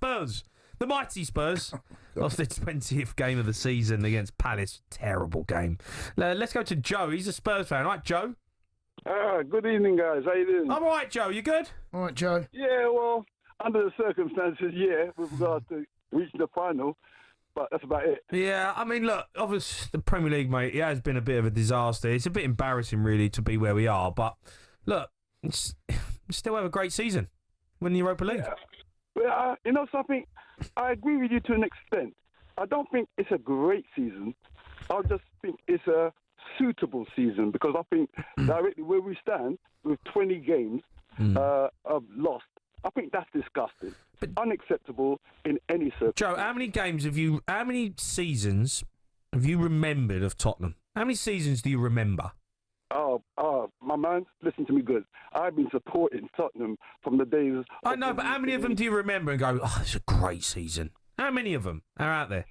Spurs. The mighty Spurs lost their 20th game of the season against Palace. Terrible game. Let's go to Joe. He's a Spurs fan. Right, Joe? Good evening, guys. How you doing? I'm all right, Joe. You good? All right, Joe. Yeah, well, under the circumstances, yeah, with regards to reaching the final, but that's about it. Yeah, I mean, look, obviously, the Premier League, mate, it has been a bit of a disaster. It's a bit embarrassing, really, to be where we are. But, look, still have a great season. Win the Europa League. Yeah. Well, you know something? I agree with you to an extent. I don't think it's a great season. I just think it's a suitable season because I think directly where we stand with 20 games of lost, I think that's disgusting. But unacceptable in any circumstance. Joe, how many seasons have you remembered of Tottenham? How many seasons do you remember? My man, listen to me good. I've been supporting Tottenham from the days... I know, but how many of them do you remember and go, oh, it's a great season? How many of them are out there?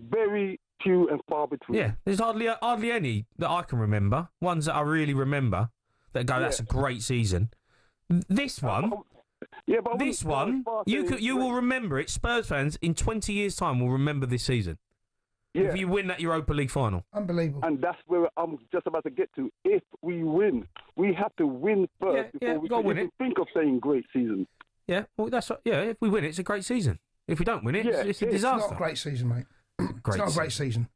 Very few and far between. Yeah, there's hardly any that I can remember. Ones that I really remember that go, that's a great season. This one... you will remember it. Spurs fans in 20 years' time will remember this season. Yeah. If you win that Europa League final. Unbelievable. And that's where I'm just about to get to. If we win, we have to win first before we can even think of saying great season. Yeah, well, if we win it, it's a great season. If we don't win it, it's a disaster. It's not a great season, mate. It's not a great season.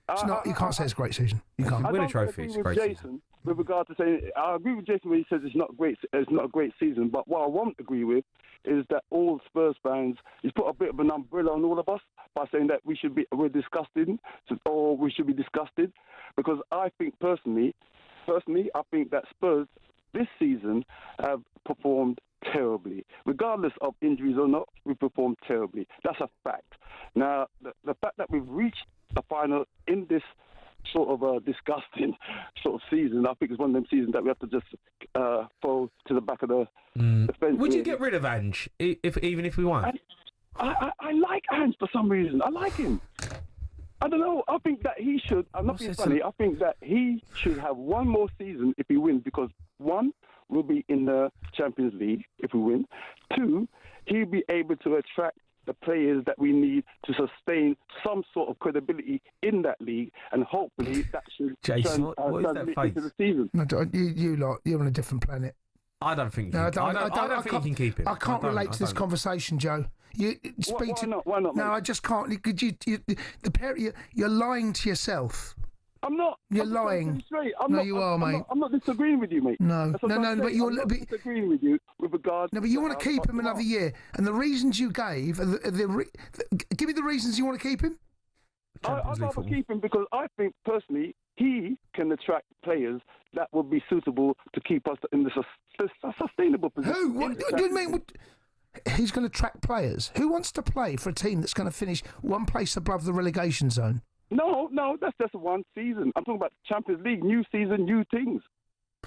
You can't say it's a great season. You can't win a trophy. It's a great season. With regard to saying, I agree with Jason when he says it's not great. It's not a great season. But what I won't agree with is that all Spurs fans, he's put a bit of an umbrella on all of us by saying that we're disgusted or we should be disgusted, because I think personally, I think that Spurs this season have performed terribly. Regardless of injuries or not, we've performed terribly. That's a fact. Now, the fact that we've reached the final in this sort of a disgusting sort of season, I think it's one of them seasons that we have to just throw to the back of the fence. Would you get rid of Ange even if we won? I like Ange for some reason. I like him. I don't know. I think that he should. I'm not being funny. I think that he should have one more season if he wins, because one, we'll be in the Champions League if we win. Two, he'll be able to attract the players that we need to sustain some sort of credibility in that league, and hopefully that should Jason, what is that face? Into the season. No, you're on a different planet. I don't think. I don't think you can keep it. I can't relate to this conversation, Joe. Why not? No, I just can't. You're lying to yourself. I'm not. You're lying. You are, mate. I'm not disagreeing with you, mate. No, but I'm not disagreeing with you with regard. No, but you want to keep him another year, and the reasons you gave, give me the reasons you want to keep him. I'd rather keep him because I think personally he can attract players that will be suitable to keep us in this sustainable position. Who? What do you mean? He's going to attract players. Who wants to play for a team that's going to finish one place above the relegation zone? No, that's just one season. I'm talking about Champions League, new season, new things.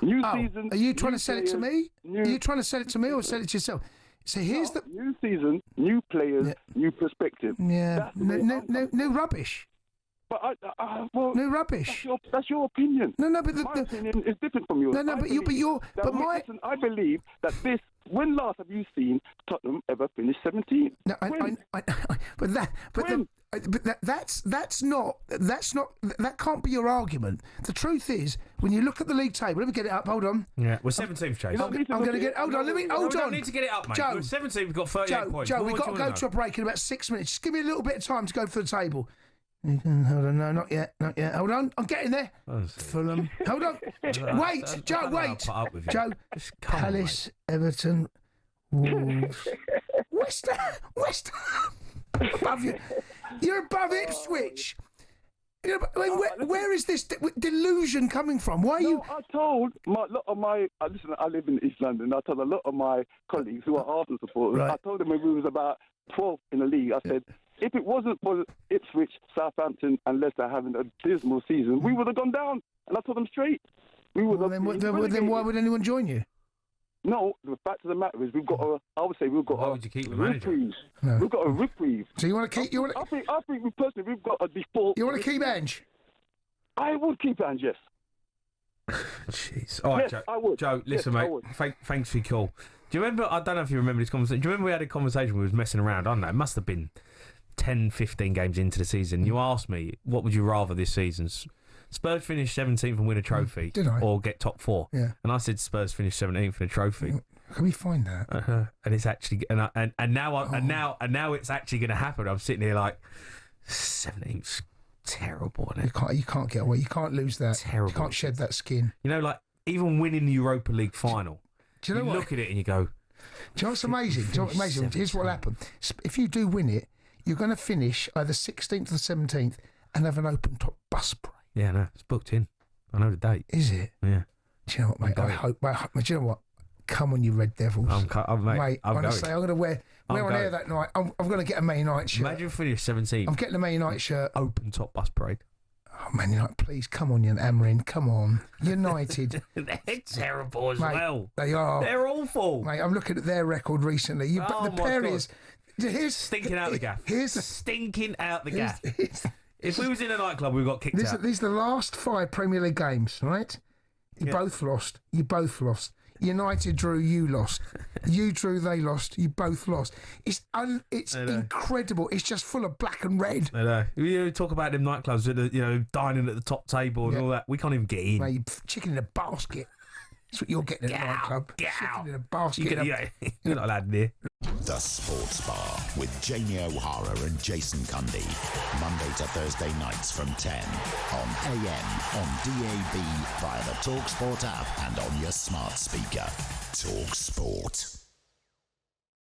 New season. Are you trying to sell it to me? Are you trying to sell it to me or sell it to yourself? So here's the new season, new players, new perspective. Yeah, no rubbish. But no rubbish. That's your opinion. No, but my opinion is different from yours. No, listen, I believe that this. When last have you seen Tottenham ever finish 17? No, that can't be your argument. The truth is, when you look at the league table, let me get it up. Hold on. Yeah, we're 17th, Chase. I'm going to get. Hold on. We don't need to get it up, mate. Joe, we're 17th. We've got 38 points. Joe, we've got to go to a break in about 6 minutes. Just give me a little bit of time to go through the table. Hold on, no, not yet. Hold on, I'm getting there. Fulham. Hold on. Wait, Joe, wait. Joe, Palace, Everton, Wolves, West Ham. Above you. You're above Ipswich. Where is this delusion coming from? Why are you... I told a lot of my... Listen, I live in East London. I told a lot of my colleagues who are Arsenal supporters, I told them when we was about 12th in the league, I said, if it wasn't for Ipswich, Southampton and Leicester having a dismal season, we would have gone down. And I told them straight. Then why would anyone join you? No, the fact of the matter is we've got a Why would you keep the manager? No. We've got a reprieve. So you want to keep... I think we've got a default... You want to keep Ange? I would keep Ange, yes. Jeez. All right, yes, Joe. I would. Joe, listen, mate. Thanks for your call. Do you remember? I don't know if you remember this conversation. Do you remember we had a conversation we was messing around? I don't know. It must have been 10, 15 games into the season. You asked me, what would you rather this season? Spurs finish 17th and win a trophy, Did I? or get top 4? Yeah. And I said Spurs finish 17th and a trophy. Can we find that? And it's actually and now it's actually going to happen. I'm sitting here like 17th's terrible, isn't it? You can't get away. You can't lose that. Terrible. You can't shed that skin. You know, like even winning the Europa League final. Do you know what? Look at it and you go, Do you know what's amazing? Do you know what's amazing? Here's what'll happen. If you do win it, you're going to finish either 16th or 17th and have an open top bus parade. yeah, no, it's booked in. I know the date. Is it? Yeah. Do you know what, mate? I hope. Do you know what? Come on, you Red Devils. Mate, I'm honestly, I'm going to wear on air that night. I'm going to get a Man United shirt. Imagine finish 17th. I'm getting a Man United shirt. Open top bus parade. Oh, Man United, please, come on, you Amarin, come on. United. They're terrible as Mate, well. They are. They're awful. Mate, I'm looking at their record recently. Oh, the pair is... Here's, stinking out the gaff. Stinking out the gaff. If we was in a nightclub, we got kicked out. These are the last 5 Premier League games, right? You both lost. You both lost. United drew, you lost. You drew, they lost. You both lost. It's incredible. It's just full of black and red. I know. You talk about them nightclubs, dining at the top table and all that. We can't even get in. Mate, chicken in a basket. That's what you're getting at a nightclub. Chicken in a basket. You're not allowed in here. The Sports Bar with Jamie O'Hara and Jason Cundy. Monday to Thursday nights from 10 on AM, on DAB, via the talkSPORT app and on your smart speaker. talkSPORT.